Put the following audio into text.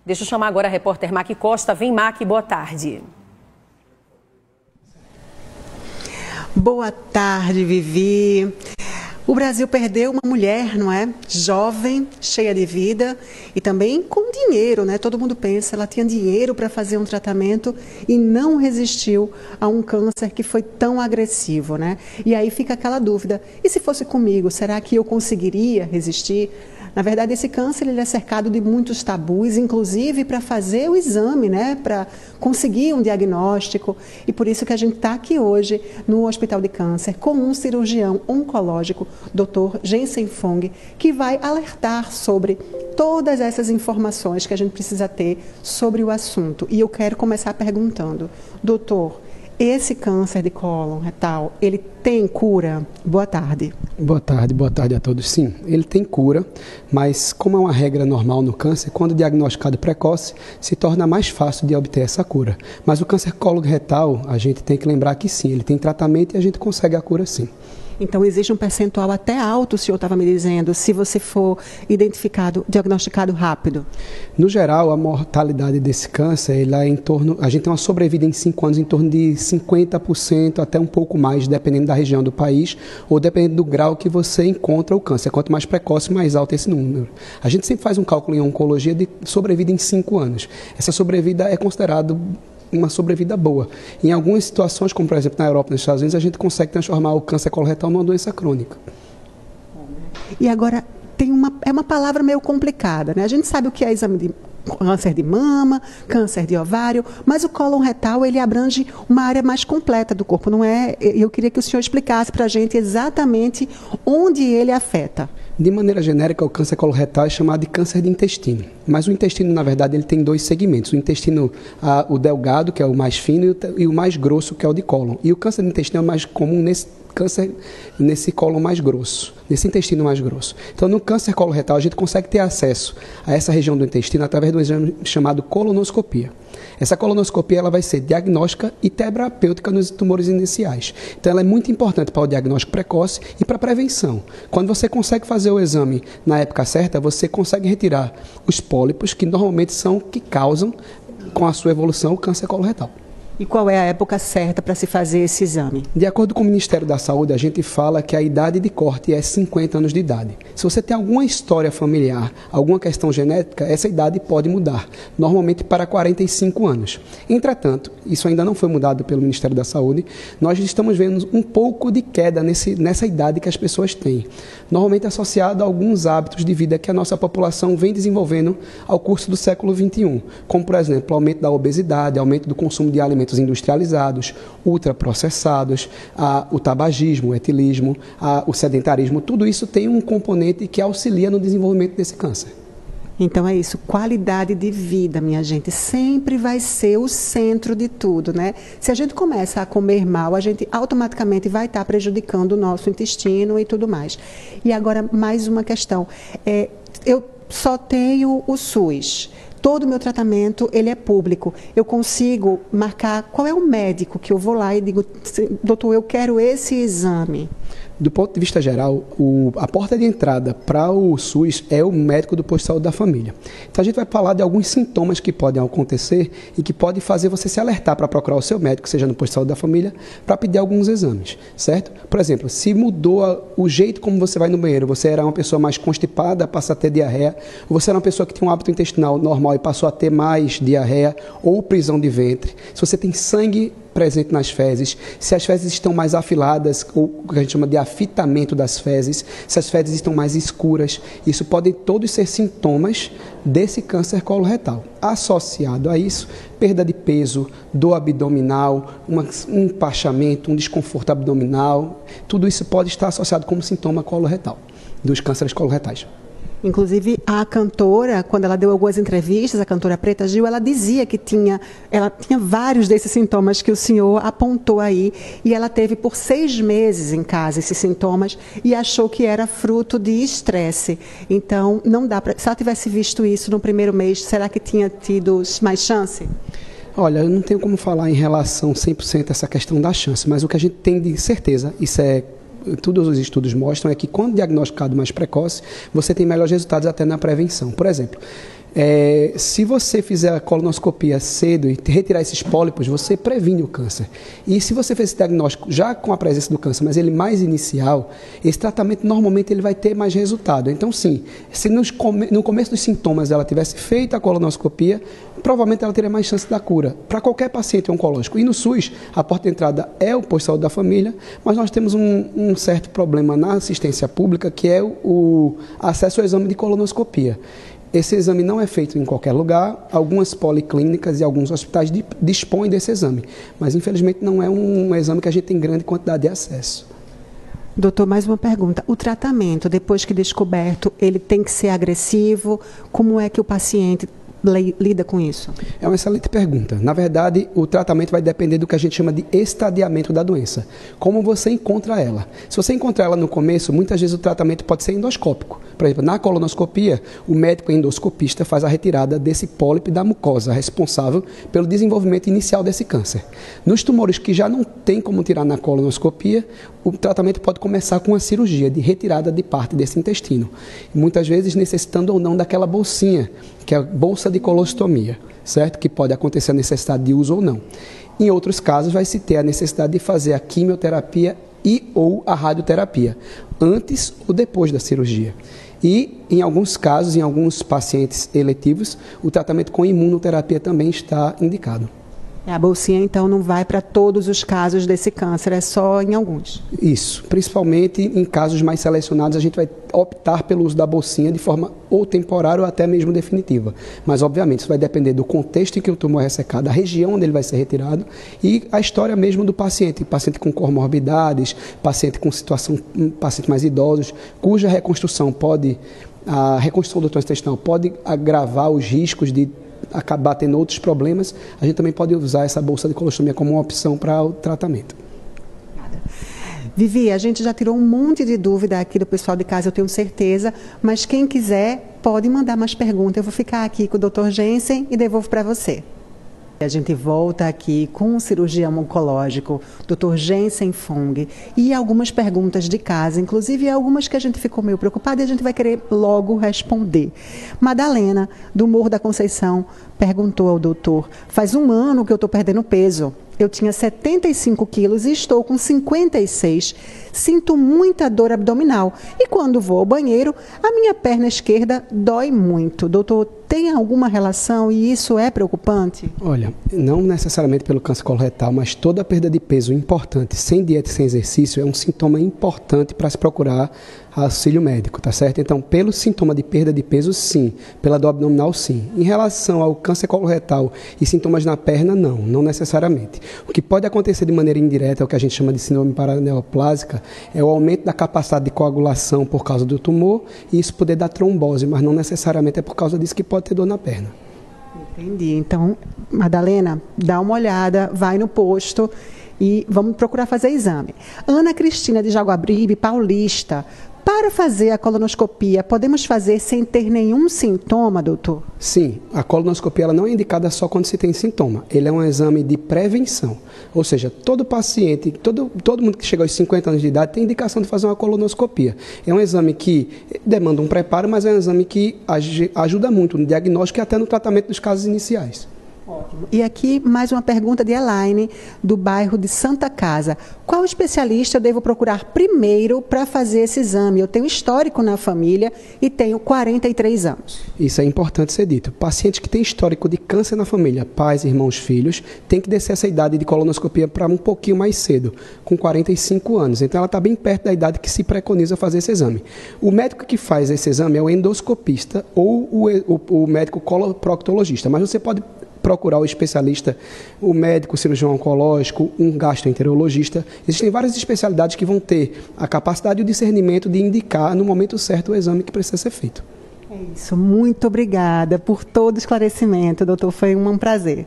Deixa eu chamar agora a repórter Maqui Costa. Vem, Maqui, boa tarde. Boa tarde, Vivi. O Brasil perdeu uma mulher, não é? Jovem, cheia de vida e também com dinheiro, né? Todo mundo pensa, ela tinha dinheiro para fazer um tratamento e não resistiu a um câncer que foi tão agressivo, né? E aí fica aquela dúvida, e se fosse comigo, será que eu conseguiria resistir? Na verdade, esse câncer ele é cercado de muitos tabus, inclusive para fazer o exame, né? Para conseguir um diagnóstico. E por isso que a gente está aqui hoje no Hospital de Câncer com um cirurgião oncológico, Dr. Jensen Fong, que vai alertar sobre todas essas informações que a gente precisa ter sobre o assunto. E eu quero começar perguntando, doutor, esse câncer de cólon retal, ele tem cura? Boa tarde. Boa tarde a todos. Sim, ele tem cura, mas como é uma regra normal no câncer, quando diagnosticado precoce, se torna mais fácil de obter essa cura. Mas o câncer coloretal, a gente tem que lembrar que sim, ele tem tratamento e a gente consegue a cura sim. Então, existe um percentual até alto, o senhor estava me dizendo, se você for diagnosticado rápido? No geral, a mortalidade desse câncer, ela é em torno, a gente tem uma sobrevida em 5 anos em torno de 50%, até um pouco mais, dependendo da região do país, ou dependendo do grau que você encontra o câncer. Quanto mais precoce, mais alto esse número. A gente sempre faz um cálculo em oncologia de sobrevida em 5 anos. Essa sobrevida é considerada uma sobrevida boa. Em algumas situações, como por exemplo na Europa e nos Estados Unidos, a gente consegue transformar o câncer coloretal numa doença crônica. E agora, é uma palavra meio complicada, né? A gente sabe o que é exame de câncer de mama, câncer de ovário, mas o cólon retal ele abrange uma área mais completa do corpo, não é? Eu queria que o senhor explicasse para a gente exatamente onde ele afeta. De maneira genérica, o câncer coloretal é chamado de câncer de intestino. Mas o intestino, na verdade, ele tem 2 segmentos. O intestino, o delgado, que é o mais fino, e o mais grosso, que é o de cólon. E o câncer de intestino é mais comum nesse cólon mais grosso, nesse intestino mais grosso. Então, no câncer coloretal, a gente consegue ter acesso a essa região do intestino através do exame chamado colonoscopia. Essa colonoscopia ela vai ser diagnóstica e terapêutica nos tumores iniciais. Então, ela é muito importante para o diagnóstico precoce e para a prevenção. Quando você consegue fazer o exame na época certa, você consegue retirar os pólipos, que normalmente são que causam, com a sua evolução, o câncer coloretal. E qual é a época certa para se fazer esse exame? De acordo com o Ministério da Saúde, a gente fala que a idade de corte é 50 anos de idade. Se você tem alguma história familiar, alguma questão genética, essa idade pode mudar, normalmente para 45 anos. Entretanto, isso ainda não foi mudado pelo Ministério da Saúde, nós estamos vendo um pouco de queda nessa idade que as pessoas têm, normalmente associado a alguns hábitos de vida que a nossa população vem desenvolvendo ao curso do século XXI, como, por exemplo, o aumento da obesidade, aumento do consumo de alimentos industrializados, ultraprocessados, o tabagismo, o etilismo, o sedentarismo, tudo isso tem um componente que auxilia no desenvolvimento desse câncer. Então é isso, qualidade de vida, minha gente, sempre vai ser o centro de tudo, né? Se a gente começa a comer mal, a gente automaticamente vai estar prejudicando o nosso intestino e tudo mais. E agora, mais uma questão, eu só tenho o SUS. Todo o meu tratamento, ele é público. Eu consigo marcar qual é o médico que eu vou lá e digo, doutor, eu quero esse exame. Do ponto de vista geral, a porta de entrada para o SUS é o médico do posto de saúde da família. Então a gente vai falar de alguns sintomas que podem acontecer e que podem fazer você se alertar para procurar o seu médico, seja no posto de saúde da família, para pedir alguns exames, certo? Por exemplo, se mudou o jeito como você vai no banheiro, você era uma pessoa mais constipada, passa a ter diarreia, ou você era uma pessoa que tinha um hábito intestinal normal e passou a ter mais diarreia ou prisão de ventre, se você tem sangue presente nas fezes, se as fezes estão mais afiladas, ou o que a gente chama de afitamento das fezes, se as fezes estão mais escuras, isso podem todos ser sintomas desse câncer coloretal. Associado a isso, perda de peso, dor abdominal, um empachamento, um desconforto abdominal, tudo isso pode estar associado como sintoma coloretal, dos cânceres coloretais. Inclusive, a cantora, quando ela deu algumas entrevistas, a cantora Preta Gil, ela dizia que ela tinha vários desses sintomas que o senhor apontou aí, e ela teve por 6 meses em casa esses sintomas e achou que era fruto de estresse. Então, não dá para... Se ela tivesse visto isso no primeiro mês, será que tinha tido mais chance? Olha, eu não tenho como falar em relação 100% a essa questão da chance, mas o que a gente tem de certeza, isso é todos os estudos mostram, é que quando diagnosticado mais precoce, você tem melhores resultados até na prevenção. Por exemplo, Se você fizer a colonoscopia cedo e retirar esses pólipos, você previne o câncer. E se você fez esse diagnóstico já com a presença do câncer, mas ele mais inicial, esse tratamento normalmente ele vai ter mais resultado. Então, sim, se no começo dos sintomas ela tivesse feito a colonoscopia, provavelmente ela teria mais chance da cura. Para qualquer paciente oncológico. E no SUS, a porta de entrada é o posto de saúde da família, mas nós temos um certo problema na assistência pública, que é o acesso ao exame de colonoscopia. Esse exame não é feito em qualquer lugar, algumas policlínicas e alguns hospitais dispõem desse exame, mas infelizmente não é um exame que a gente tem grande quantidade de acesso. Doutor, mais uma pergunta. O tratamento, depois que descoberto, ele tem que ser agressivo? Como é que o paciente lida com isso? É uma excelente pergunta. Na verdade, o tratamento vai depender do que a gente chama de estadiamento da doença. Como você encontra ela. Se você encontrar ela no começo, muitas vezes o tratamento pode ser endoscópico. Por exemplo, na colonoscopia, o médico endoscopista faz a retirada desse pólipo da mucosa, responsável pelo desenvolvimento inicial desse câncer. Nos tumores que já não tem como tirar na colonoscopia, o tratamento pode começar com uma cirurgia de retirada de parte desse intestino. Muitas vezes necessitando ou não daquela bolsinha, que é a bolsa de colostomia, certo? Que pode acontecer a necessidade de uso ou não. Em outros casos, vai se ter a necessidade de fazer a quimioterapia e ou a radioterapia, antes ou depois da cirurgia. E, em alguns casos, em alguns pacientes eletivos, o tratamento com imunoterapia também está indicado. A bolsinha, então, não vai para todos os casos desse câncer, é só em alguns? Isso. Principalmente em casos mais selecionados, a gente vai optar pelo uso da bolsinha de forma ou temporária ou até mesmo definitiva. Mas, obviamente, isso vai depender do contexto em que o tumor é ressecado, a região onde ele vai ser retirado e a história mesmo do paciente. Paciente com comorbidades, paciente com situação, paciente mais idosos, cuja reconstrução a reconstrução do transintestinal pode agravar os riscos de acabar tendo outros problemas, a gente também pode usar essa bolsa de colostomia como uma opção para o tratamento. Vivi, a gente já tirou um monte de dúvida aqui do pessoal de casa, eu tenho certeza, mas quem quiser pode mandar mais perguntas. Eu vou ficar aqui com o Dr. Jensen e devolvo para você. A gente volta aqui com o cirurgião oncológico, Dr. Jensen Fung, e algumas perguntas de casa, inclusive algumas que a gente ficou meio preocupada e a gente vai querer logo responder. Madalena, do Morro da Conceição, perguntou ao doutor: faz 1 ano que eu estou perdendo peso. Eu tinha 75 quilos e estou com 56. Sinto muita dor abdominal e quando vou ao banheiro, a minha perna esquerda dói muito. Doutor, tem alguma relação e isso é preocupante? Olha, não necessariamente pelo câncer coloretal, mas toda perda de peso importante, sem dieta e sem exercício, é um sintoma importante para se procurar auxílio médico, tá certo? Então, pelo sintoma de perda de peso, sim. Pela dor abdominal, sim. Em relação ao câncer coloretal e sintomas na perna, não necessariamente. O que pode acontecer de maneira indireta, é o que a gente chama de síndrome paraneoplásica, é o aumento da capacidade de coagulação por causa do tumor e isso poder dar trombose, mas não necessariamente é por causa disso que pode ter dor na perna. Entendi. Então, Madalena, dá uma olhada, vai no posto e vamos procurar fazer exame. Ana Cristina de Jaguaribe, Paulista. Para fazer a colonoscopia, podemos fazer sem ter nenhum sintoma, doutor? Sim, a colonoscopia ela não é indicada só quando se tem sintoma. Ele é um exame de prevenção. Ou seja, todo paciente, todo mundo que chega aos 50 anos de idade tem indicação de fazer uma colonoscopia. É um exame que demanda um preparo, mas é um exame que ajuda muito no diagnóstico e até no tratamento dos casos iniciais. Ótimo. E aqui mais uma pergunta de Elaine, do bairro de Santa Casa. Qual especialista eu devo procurar primeiro para fazer esse exame? Eu tenho histórico na família e tenho 43 anos. Isso é importante ser dito. Pacientes que têm histórico de câncer na família, pais, irmãos, filhos, tem que descer essa idade de colonoscopia para um pouquinho mais cedo, com 45 anos. Então ela está bem perto da idade que se preconiza fazer esse exame. O médico que faz esse exame é o endoscopista ou o médico coloproctologista, mas você pode procurar o especialista, o médico, o cirurgião oncológico, um gastroenterologista. Existem várias especialidades que vão ter a capacidade e o discernimento de indicar no momento certo o exame que precisa ser feito. É isso. Muito obrigada por todo o esclarecimento, doutor. Foi um prazer.